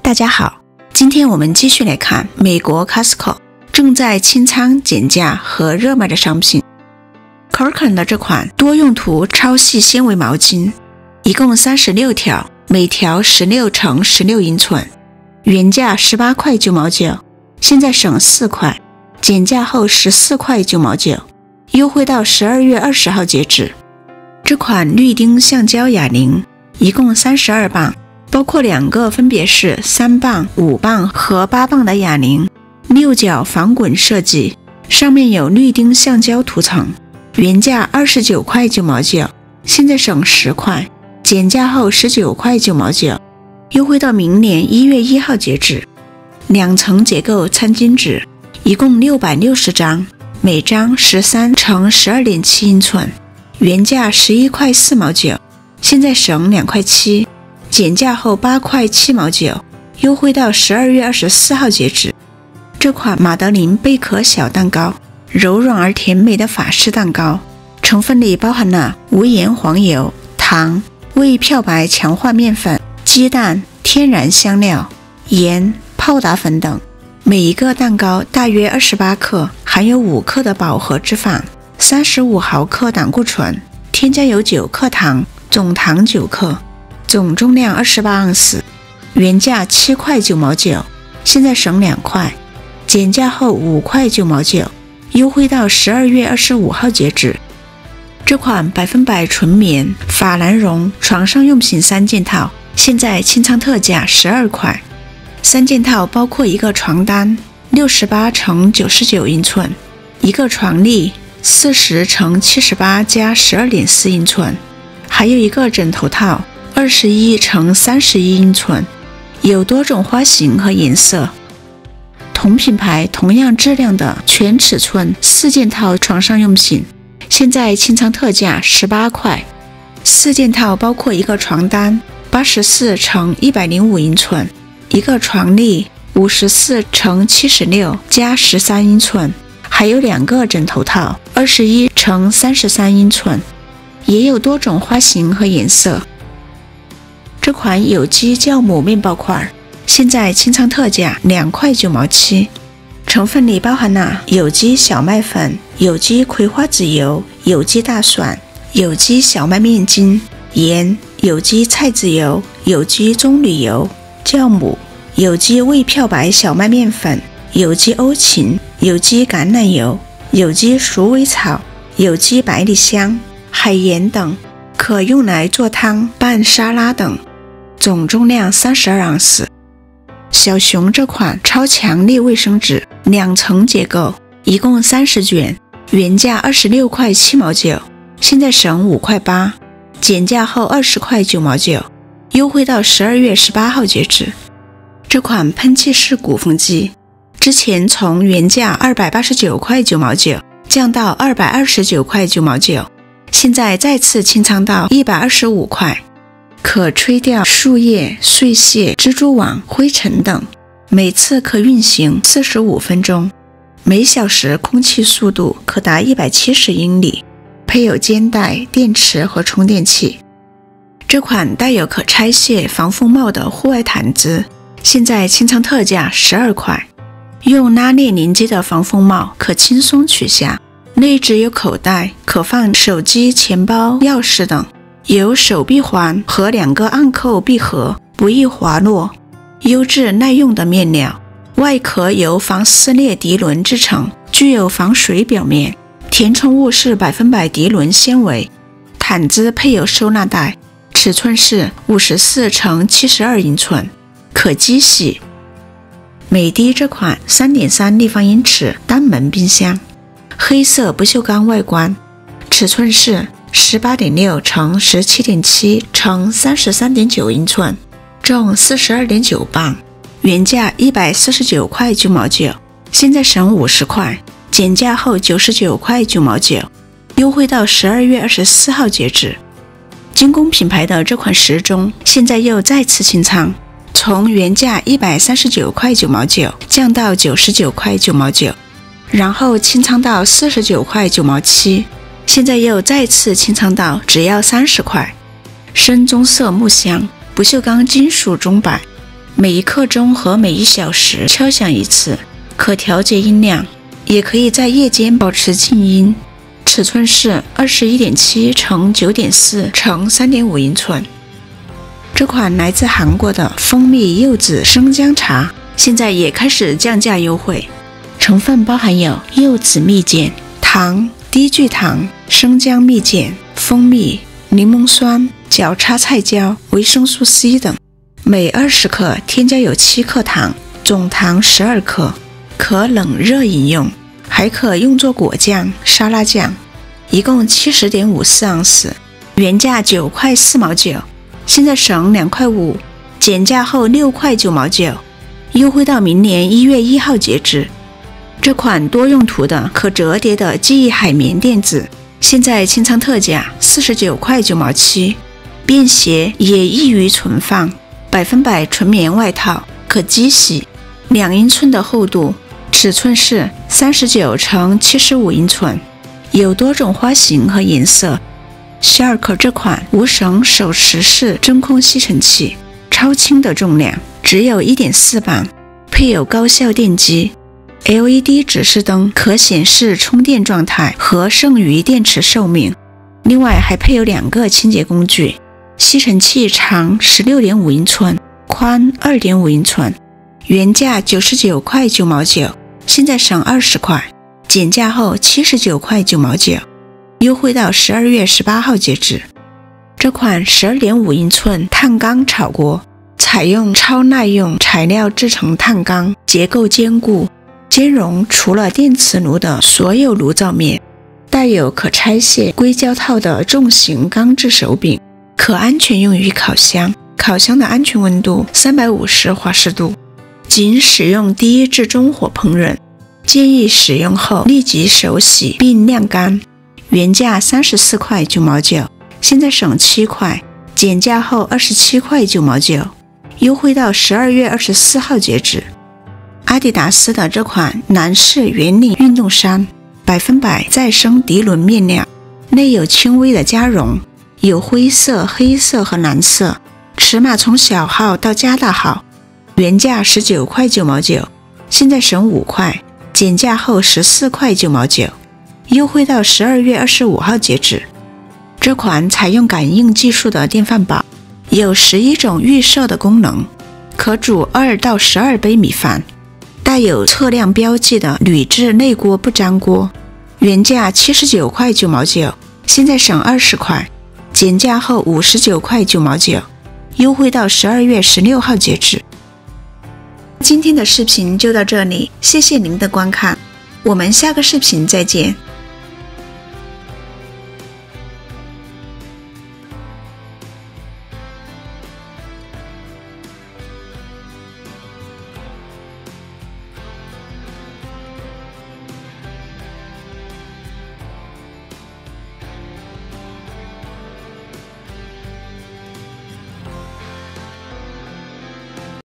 大家好，今天我们继续来看美国 Costco 正在清仓减价和热卖的商品。Kirkland 的这款多用途超细纤维毛巾，一共36条，每条16乘16英寸，原价18块9毛9，现在省4块，减价后14块9毛9，优惠到12月20号截止。这款绿丁橡胶哑铃一共32磅，包括2个分别是3磅、5磅和8磅的哑铃，6角防滚设计，上面有绿丁橡胶涂层，原价29块9毛9，现在省10块，减价后19块9毛9，优惠到明年1月1号截止。2层结构餐巾纸一共660张，每张13乘12.7英寸，原价11块4毛9，现在省2块7，减价后8块7毛9，优惠到12月24号截止。这款马德琳贝壳小蛋糕，柔软而甜美的法式蛋糕，成分里包含了无盐黄油、糖、未漂白强化面粉、鸡蛋、天然香料、盐、泡打粉等。每一个蛋糕大约28克，含有5克的饱和脂肪，35毫克胆固醇，添加有9克糖，总糖9克，总重量28盎司，原价7块9毛9，现在省2块，减价后5块9毛9，优惠到12月25号截止。这款100%纯棉法兰绒床上用品3件套，现在清仓特价12块。3件套包括一个床单68乘99英寸，一个床笠40乘78加12.4英寸，还有一个枕头套21乘31英寸，有多种花型和颜色。同品牌同样质量的全尺寸4件套床上用品，现在清仓特价18块。4件套包括一个床单84乘105英寸，一个床笠54乘76加13英寸，还有2个枕头套21乘33英寸，也有多种花型和颜色。这款有机酵母面包块现在清仓特价2块9毛7，成分里包含了有机小麦粉、有机葵花籽油、有机大蒜、有机小麦面筋、盐、有机菜籽油、有机棕榈油、酵母、有机未漂白小麦面粉、有机欧芹、有机橄榄油、有机鼠尾草、有机百里香、海盐等，可用来做汤、拌沙拉等，总重量32盎司。小熊这款超强力卫生纸2层结构，一共30卷，原价26块7毛9，现在省5块8，减价后20块9毛9，优惠到12月18号截止。这款喷气式鼓风机之前从原价289块9毛9降到229块9毛9，现在再次清仓到125块，可吹掉树叶、碎屑、蜘蛛网、灰尘等，每次可运行45分钟，每小时空气速度可达170英里，配有肩带、电池和充电器。这款带有可拆卸防风帽的户外毯子，现在清仓特价12块，用拉链连接的防风帽可轻松取下，内置有口袋，可放手机、钱包、钥匙等，有手臂环和2个暗扣闭合，不易滑落，优质耐用的面料，外壳由防撕裂涤纶制成，具有防水表面，填充物是100%涤纶纤维，毯子配有收纳袋，尺寸是54乘72英寸，可机洗。美的这款 3.3 立方英尺单门冰箱，黑色不锈钢外观，尺寸是18.6乘17.7乘33.9英寸，重42.9磅，原价149块9毛9，现在省50块，减价后99块9毛9，优惠到12月24号截止。精工品牌的这款时钟现在又再次清仓，从原价139块9毛9降到99块9毛9，然后清仓到49块9毛7，现在又再次清仓到只要30块。深棕色木箱，不锈钢金属钟摆，每1刻钟和每1小时敲响1次，可调节音量，也可以在夜间保持静音。尺寸是 21.7 乘 9.4 乘 3.5 英寸。这款来自韩国的蜂蜜柚子生姜茶现在也开始降价优惠，成分包含有柚子蜜饯、糖、低聚糖、生姜蜜饯、蜂蜜、柠檬酸、角叉菜椒、维生素 C 等，每20克添加有7克糖，总糖12克，可冷热饮用，还可用作果酱、沙拉酱，一共 70.54 盎司，原价9块4毛9，现在省2块5，减价后6块9毛9，优惠到明年1月1号截止。这款多用途的可折叠的记忆海绵垫子，现在清仓特价49块9毛7，便携也易于存放，100%纯棉外套，可机洗，2英寸的厚度，尺寸是39乘75英寸，有多种花型和颜色。Shark 这款无绳手持式真空吸尘器，超轻的重量，只有 1.4 磅，配有高效电机。LED 指示灯可显示充电状态和剩余电池寿命，另外还配有2个清洁工具。吸尘器长 16.5 英寸，宽 2.5 英寸，原价99块9毛9，现在省20块，减价后79块9毛9，优惠到12月18号截止。这款 12.5 英寸碳钢炒锅采用超耐用材料制成碳钢，结构坚固，兼容除了电磁炉的所有炉灶面，带有可拆卸硅胶套的重型钢制手柄，可安全用于烤箱。烤箱的安全温度350华氏度，仅使用低至中火烹饪，建议使用后立即手洗并晾干。原价34块9毛9，现在省7块，减价后27块9毛9，优惠到12月24号截止。阿迪达斯的这款男士圆领运动衫，100%再生涤纶面料，内有轻微的加绒，有灰色、黑色和蓝色，尺码从小号到加大号，原价19块9毛9，现在省5块，减价后14块9毛9，优惠到12月25号截止。这款采用感应技术的电饭煲，有11种预设的功能，可煮2到12杯米饭，带有测量标记的铝制内锅不粘锅，原价79块9毛9，现在省20块，减价后59块9毛9，优惠到12月16号截止。今天的视频就到这里，谢谢您的观看，我们下个视频再见。